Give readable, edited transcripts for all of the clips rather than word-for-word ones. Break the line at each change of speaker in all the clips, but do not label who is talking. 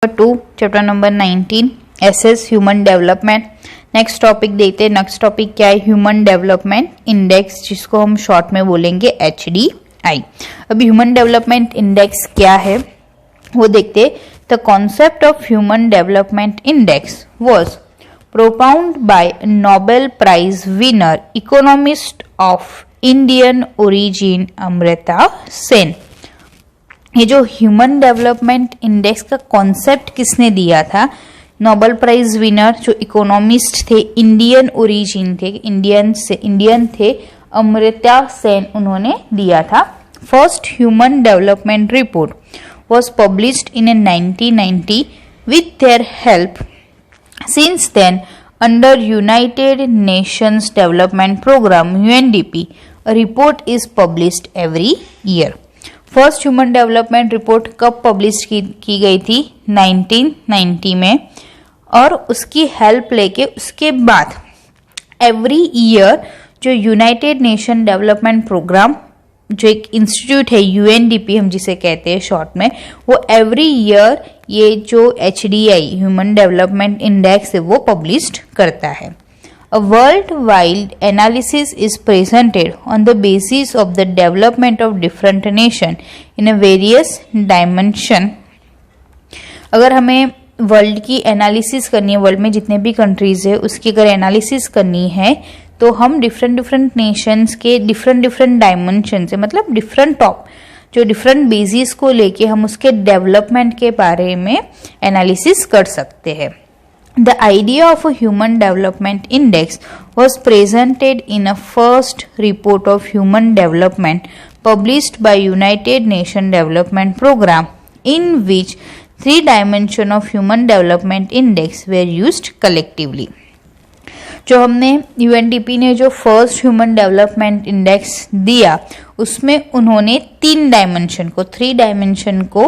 2 chapter number 19 SS human development. Next topic देखते हैं। Next topic क्या है? ह्यूमन डेवलपमेंट इंडेक्स, जिसको हम शॉर्ट में बोलेंगे HDI। अभी ह्यूमन डेवलपमेंट इंडेक्स क्या है वो देखते। The concept of human development index was propounded by Nobel Prize winner economist of Indian origin Amrita Sen. ये जो ह्यूमन डेवलपमेंट इंडेक्स का कॉन्सेप्ट किसने दिया था? नोबेल प्राइज विनर जो इकोनॉमिस्ट थे, इंडियन ओरिजिन थे, इंडियन थे, अमृता सेन, उन्होंने दिया था। First human development report was published in 1990 with their help. Since then, under United Nations Development Program UNDP, a report is published every year. First human development report कब publish की गई थी? 1990 में। और उसकी हेल्प लेके उसके बाद एवरी ईयर जो यूनाइटेड नेशन डेवलपमेंट प्रोग्राम, जो एक इंस्टीट्यूट है UNDP हम जिसे कहते हैं शॉर्ट में, वो एवरी ईयर ये जो HDI ह्यूमन डेवलपमेंट इंडेक्स है वो पब्लिश्ड करता है। A worldwide analysis is presented on the basis of the development of different nation in a various dimension. अगर हमें वर्ल्ड की एनालिसिस करनी है, वर्ल्ड में जितने भी कंट्रीज है उसकी अगर एनालिसिस करनी है तो हम डिफरेंट नेशंस के डिफरेंट डायमेंशन से, मतलब डिफरेंट बेसिस को लेके हम उसके डेवलपमेंट के बारे में एनालिसिस कर सकते हैं। The idea of a human development index was presented in a first report of human development published by United Nations Development Program, in which 3 dimensions of human development index were used collectively. जो हमने UNDP ने जो first human development index दिया उसमें उन्होंने 3 dimension को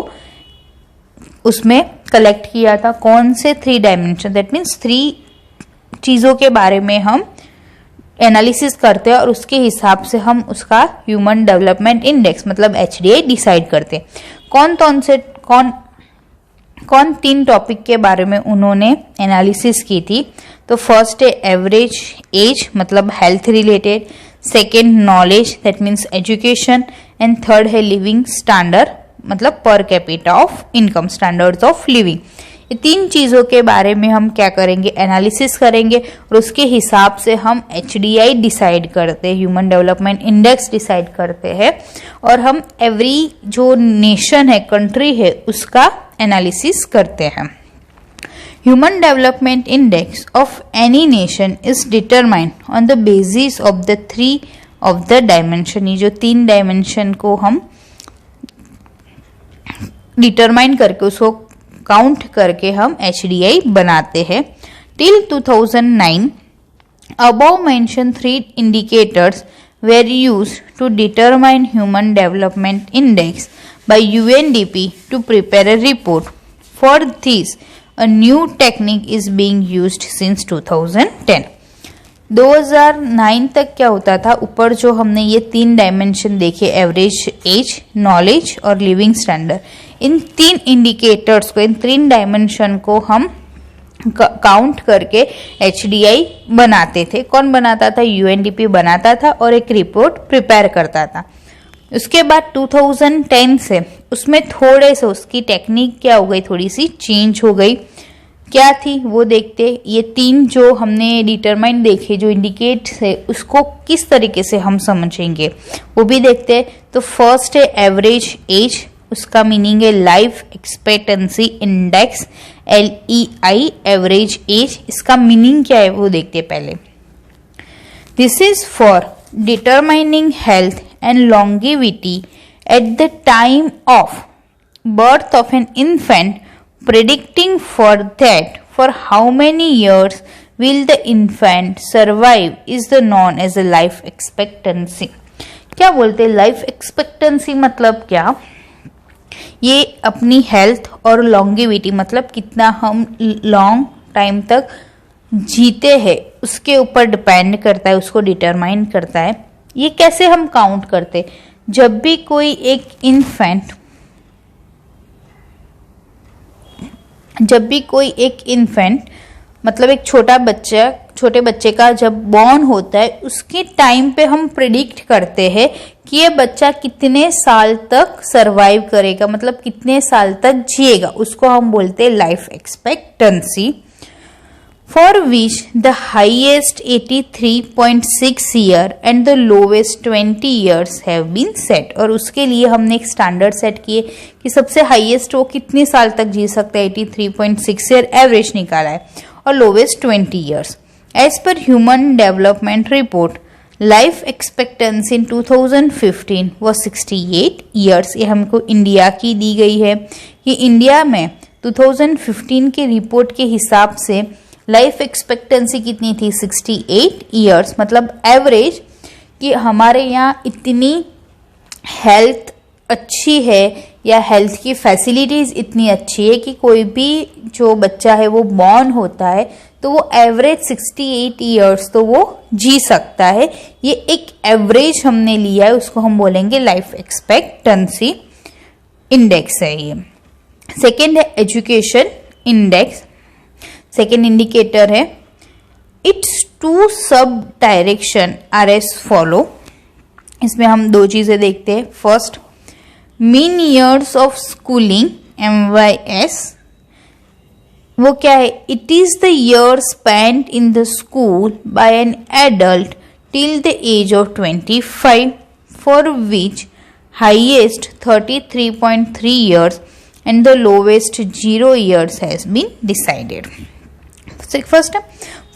उसमें collect किया था। कौन से 3 डायमेंशन? दैट मीन्स 3 चीजों के बारे में हम एनालिसिस करते हैं और उसके हिसाब से हम उसका ह्यूमन डेवलपमेंट इंडेक्स मतलब HDI डिसाइड करते हैं। कौन 3 टॉपिक के बारे में उन्होंने एनालिसिस की थी? तो फर्स्ट है एवरेज एज मतलब health related, second knowledge that means education, and third है लिविंग स्टैंडर्ड मतलब per capita of income, standards of living. ये 3 चीजों के बारे में हम क्या करेंगे? एनालिसिस करेंगे और उसके हिसाब से हम HDI डिसाइड करते हैं, ह्यूमन डेवलपमेंट इंडेक्स डिसाइड करते हैं, और हम एवरी जो नेशन है, कंट्री है, उसका एनालिसिस करते हैं। Human development index of any nation is determined on the basis of the 3 of the dimension. ये जो 3 डायमेंशन को हम डिटरमाइन करके उसको काउंट करके हम HDI बनाते हैं। Till 2009 above mentioned 3 indicators were used to determine human development index by UNDP to prepare a report. For this, a new technique is being used since 2010. 2009 तक क्या होता था? ऊपर जो हमने ये 3 डायमेंशन देखे, एवरेज एज, नॉलेज और लिविंग स्टैंडर्ड, इन 3 इंडिकेटर्स को, इन 3 डायमेंशन को हम काउंट करके HDI बनाते थे। कौन बनाता था? UNDP बनाता था और एक रिपोर्ट प्रिपेयर करता था। उसके बाद 2010 से उसमें थोड़े से उसकी टेक्निक क्या हो गई, थोड़ी सी चेंज हो गई। क्या थी वो देखते। ये 3 जो हमने डिटरमाइन देखे, जो इंडिकेट है, उसको किस तरीके से हम समझेंगे वो भी देखते हैं। तो फर्स्ट है एवरेज एज, उसका मीनिंग है life expectancy index, LEI average age. इसका मीनिंग क्या है वो देखते हैं पहले। This is for determining health and longevity at the time of birth of an infant, predicting for how many years will the infant survive is the known as a life expectancy. क्या बोलते हैं life expectancy मतलब क्या? ये अपनी health और longevity मतलब कितना हम लॉन्ग टाइम तक जीते हैं उसके ऊपर डिपेंड करता है, उसको डिटरमाइन करता है। ये कैसे हम काउंट करते? जब भी कोई एक इन्फेंट जब भी कोई एक इन्फेंट मतलब एक छोटे बच्चे का जब बॉर्न होता है उसके टाइम पे हम प्रिडिक्ट करते हैं कि ये बच्चा कितने साल तक सरवाइव करेगा, मतलब कितने साल तक जिएगा, उसको हम बोलते हैं life expectancy. For which the highest 83.6 year and the lowest 20 years have been set. और उसके लिए हमने एक स्टैंडर्ड सेट किए कि सबसे हाईएस्ट वो कितने साल तक जी सकता है, 83.6 ईयर एवरेज निकाला है, और lowest 20 years. As per human development report life expectancy in 2015 was 68 years. ये हमको इंडिया की दी गई है कि इंडिया में 2015 के रिपोर्ट के हिसाब से लाइफ एक्सपेक्टेंसी कितनी थी, 68 ईयर्स। मतलब एवरेज कि हमारे यहाँ इतनी हेल्थ अच्छी है या हेल्थ की फैसिलिटीज इतनी अच्छी है कि कोई भी जो बच्चा है वो बॉर्न होता है तो वो एवरेज 68 ईयर्स तो वो जी सकता है। ये एक एवरेज हमने लिया है, उसको हम बोलेंगे लाइफ एक्सपेक्टेंसी इंडेक्स है ये। सेकेंड है एजुकेशन इंडेक्स, सेकेंड इंडिकेटर है। Its two sub direction are as follow. इसमें हम दो चीजें देखते हैं। First, mean years of schooling MYS, वो क्या है, it is the year spent in the school by an adult till the age of 25 for which highest 33.3 years and the lowest 0 years has been decided.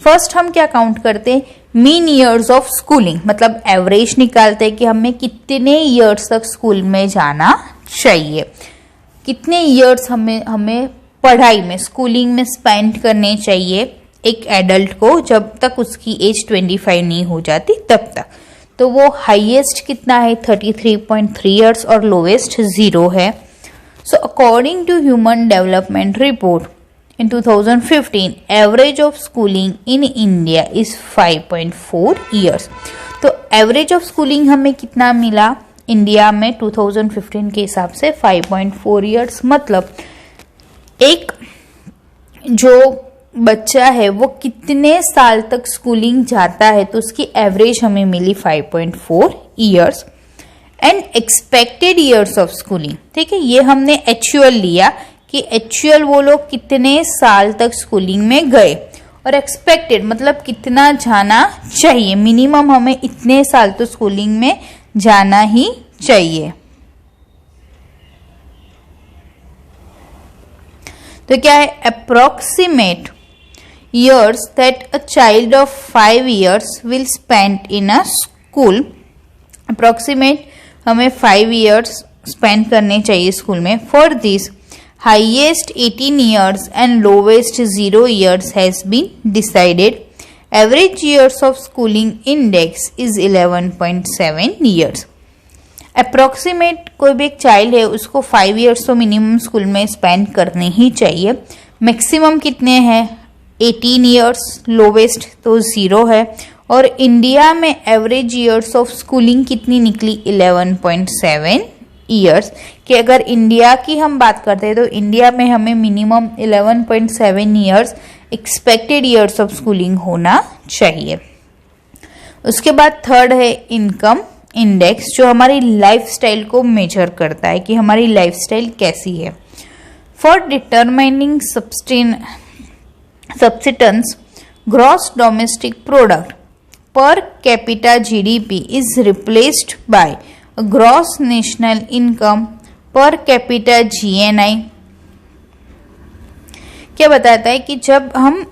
First हम क्या count करते हैं, mean years of schooling, मतलब average निकालते हैं कि हमें कितने ईयर्स तक स्कूल में जाना चाहिए, कितने ईयर्स हमें पढ़ाई में स्कूलिंग में स्पेंड करने चाहिए एक एडल्ट को जब तक उसकी एज 25 नहीं हो जाती तब तक। तो वो हाईएस्ट कितना है, 33.3 ईयर्स और लोवेस्ट 0 है। So according to human development report in 2015 average of schooling in India is 5.4 years। तो एवरेज ऑफ स्कूलिंग हमें कितना मिला इंडिया में 2015 के हिसाब से 5.4 ईयर्स। मतलब एक जो बच्चा है वो कितने साल तक स्कूलिंग जाता है तो उसकी एवरेज हमें मिली 5.4 years. And expected years of schooling, ठीक है, ये हमने एक्चुअल लिया कि एक्चुअल वो लोग कितने साल तक स्कूलिंग में गए, और एक्सपेक्टेड मतलब कितना जाना चाहिए, मिनिमम हमें इतने साल तो स्कूलिंग में जाना ही चाहिए। तो क्या है, approximate years that a child of 5 years will spend in a school. Approximate हमें 5 ईयर्स स्पेंड करने चाहिए स्कूल में। For this highest 18 years and lowest 0 years has been decided. Average years of schooling index is 11.7 years. Approximate कोई भी एक child है उसको 5 years तो मिनिमम स्कूल में स्पेंड करने ही चाहिए। मैक्सिमम कितने हैं, 18 years, लोवेस्ट तो 0 है। और इंडिया में एवरेज ईयर्स ऑफ स्कूलिंग कितनी निकली, 11.7 ईयर्स। कि अगर इंडिया की हम बात करते हैं तो इंडिया में हमें minimum 11.7 years expected years of schooling होना चाहिए। उसके बाद थर्ड है इनकम इंडेक्स, जो हमारी लाइफस्टाइल को मेजर करता है कि हमारी लाइफस्टाइल कैसी है। For determining subsistence gross domestic product per capita GDP is replaced by gross national income per capita GNI। क्या बताता है कि जब हम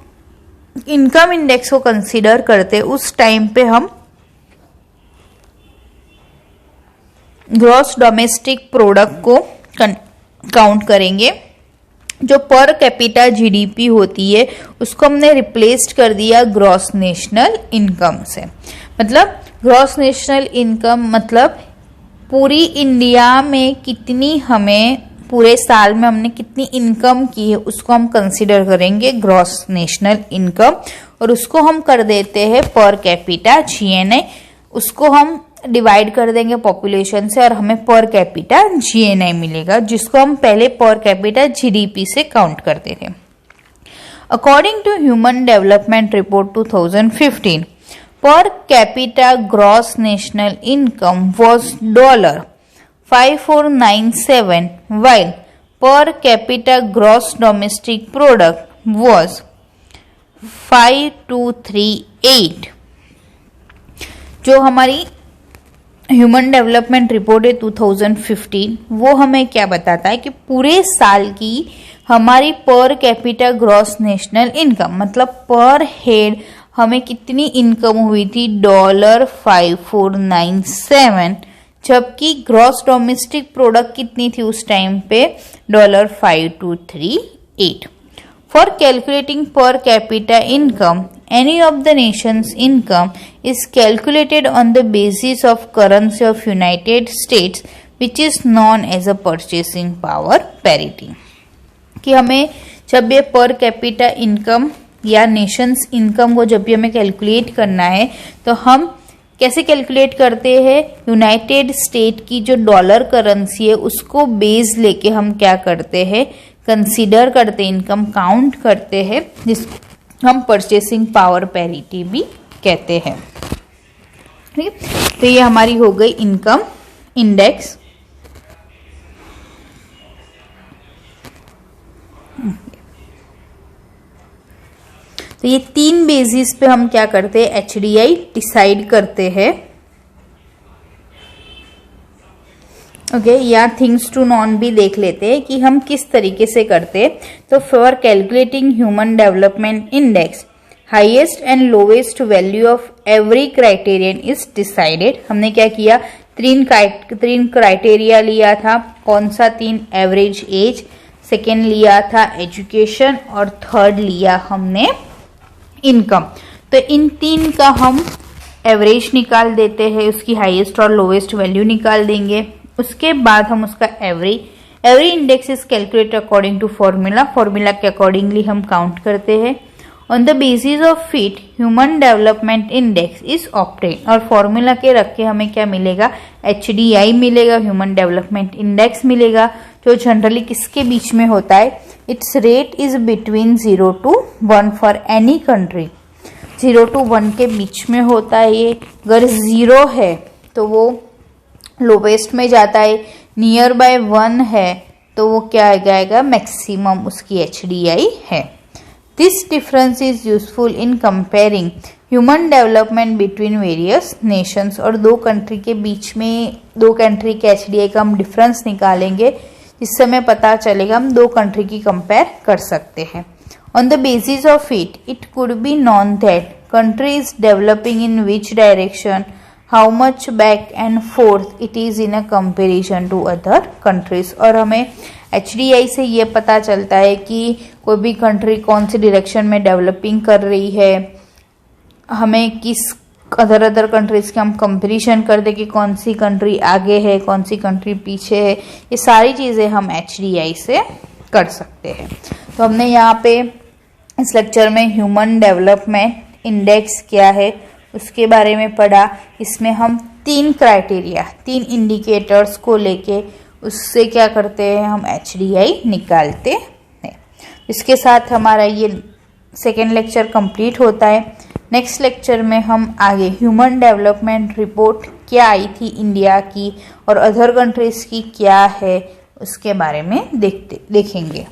इनकम इंडेक्स को कंसीडर करते उस टाइम पे हम ग्रॉस डोमेस्टिक प्रोडक्ट को काउंट करेंगे। जो पर कैपिटा GDP होती है उसको हमने रिप्लेस्ड कर दिया ग्रॉस नेशनल इनकम से। मतलब ग्रॉस नेशनल इनकम मतलब पूरी इंडिया में कितनी हमें पूरे साल में हमने कितनी इनकम की है उसको हम कंसीडर करेंगे ग्रॉस नेशनल इनकम, और उसको हम कर देते हैं पर कैपिटा GNI। उसको हम डिवाइड कर देंगे पॉपुलेशन से और हमें पर कैपिटा जीएनआई मिलेगा, जिसको हम पहले पर कैपिटा जीडीपी से काउंट करते थे। According to human development report 2015, per capita gross national income was $5497, while per capita gross domestic product was 5238। जो हमारी ह्यूमन डेवलपमेंट रिपोर्ट है 2015, वो हमें क्या बताता है कि पूरे साल की हमारी per capita gross national income, मतलब पर हेड हमें कितनी इनकम हुई थी, $5497, जबकि ग्रॉस डोमेस्टिक प्रोडक्ट कितनी थी उस टाइम पे, $5238। For calculating per capita income, any of the nation's income is calculated on the basis of currency of United States, which is known as a purchasing power parity। कि हमें जब ये per capita income या Nations income को जब भी हमें calculate करना है तो हम कैसे कैलकुलेट करते हैं, यूनाइटेड स्टेट की जो डॉलर करेंसी है उसको बेस लेके हम क्या करते हैं, कंसीडर करते हैं, इनकम काउंट करते हैं, जिस हम परचेसिंग पावर पैरिटी भी कहते हैं। ठीक, तो ये हमारी हो गई इनकम इंडेक्स। तो ये 3 बेसिस पे हम क्या करते हैं, एचडीआई डिसाइड करते हैं। ओके, या थिंग्स टू नॉन भी देख लेते हैं कि हम किस तरीके से करते हैं। तो for calculating human development index, highest and lowest value of every criterion is decided. हमने क्या किया, 3 क्राइटेरिया लिया था। कौन सा 3, एवरेज एज, सेकेंड लिया था एजुकेशन और थर्ड लिया हमने इनकम। तो इन 3 का हम एवरेज निकाल देते हैं, उसकी हाईएस्ट और लोवेस्ट वैल्यू निकाल देंगे। उसके बाद हम उसका every index is calculate according to formula के अकॉर्डिंगली हम काउंट करते हैं। On the basis of it human development index is obtain, और फॉर्मूला के रख के हमें क्या मिलेगा, एचडीआई मिलेगा, ह्यूमन डेवलपमेंट इंडेक्स मिलेगा, जो जनरली किसके बीच में होता है, it's rate is between 0 to 1 for any country. 0 to 1 के बीच में होता है ये। अगर 0 है तो वो लोवेस्ट में जाता है, नियर बाय 1 है तो वो क्या जाएगा, मैक्सिमम उसकी एचडीआई है। This difference is useful in comparing human development between various Nations. और 2 कंट्री के बीच में 2 कंट्री के एचडीआई का हम डिफरेंस निकालेंगे, जिससे हमें पता चलेगा हम 2 कंट्री की कंपेयर कर सकते हैं। On the basis of it could be known that country is developing in which direction, how much back and forth it is in a comparison to other countries. और हमें एचडीआई से ये पता चलता है कि कोई भी कंट्री कौन सी डायरेक्शन में डेवलपिंग कर रही है, हमें किस अदर कंट्रीज के हम कंपेरिजन कर दे कि कौन सी कंट्री आगे है, कौन सी कंट्री पीछे है। ये सारी चीज़ें हम एचडीआई से कर सकते हैं। तो हमने यहाँ पे इस लेक्चर में ह्यूमन डेवलपमेंट इंडेक्स क्या है उसके बारे में पढ़ा। इसमें हम 3 क्राइटेरिया, 3 इंडिकेटर्स को लेके उससे क्या करते हैं, हम एचडीआई निकालते हैं। इसके साथ हमारा ये सेकेंड लेक्चर कंप्लीट होता है। नेक्स्ट लेक्चर में हम आगे ह्यूमन डेवलपमेंट रिपोर्ट क्या आई थी इंडिया की और अदर कंट्रीज की क्या है उसके बारे में देखेंगे।